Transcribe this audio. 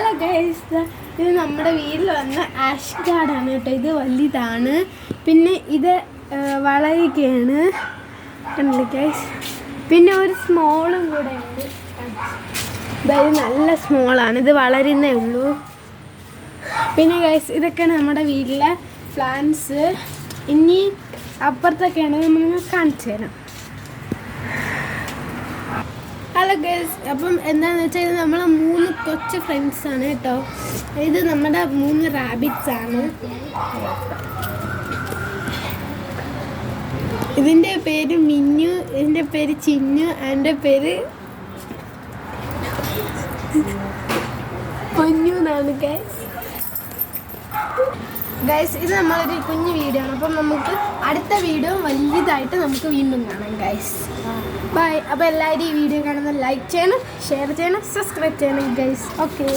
Hello guys, ഇത് നമ്മുടെ വീട്ടിൽ വന്ന ആഷ് ഗാർഡാണ് കേട്ടോ. ഇത് വലുതാണ്, പിന്നെ ഇത് വളരുകയാണ് കണ്ടില്ലേ ഗൈസ്. പിന്നെ ഒരു സ്മോളും കൂടെ ഉണ്ട്. ഇത് നല്ല സ്മോളാണ്, ഇത് വളരുന്നേ ഉള്ളൂ. പിന്നെ ഗൈസ്, ഇതൊക്കെയാണ് നമ്മുടെ വീട്ടിലെ പ്ലാന്റ്സ്. ഇനി അപ്പുറത്തൊക്കെയാണ് നമ്മൾ കാണിച്ചു തരാം. ഹലോ ഗൈസ്, അപ്പം എന്താണെന്ന് വെച്ചാൽ ഇത് നമ്മളെ 3 കൊച്ചു ഫ്രണ്ട്സാണ് കേട്ടോ. ഇത് നമ്മുടെ 3 റാബിറ്റ്സ് ആണ്. ഇതിൻ്റെ പേര് മിന്നു, ഇതിൻ്റെ പേര് ചിന്നു, എൻ്റെ പേര് പൊന്നു എന്നാണ് ഗൈസ്. ഗൈസ്, ഇത് നമ്മളൊരു കുഞ്ഞു വീഡിയോ ആണ്. അപ്പം നമുക്ക് അടുത്ത വീഡിയോ വലുതായിട്ട് നമുക്ക് വീണ്ടും കാണാം ഗൈസ്. ബൈ. അപ്പോൾ എല്ലാവരും ഈ വീഡിയോ കാണുന്ന ലൈക്ക് ചെയ്യണം, ഷെയർ ചെയ്യണം, സബ്സ്ക്രൈബ് ചെയ്യണം ഗൈസ്. ഓക്കെ.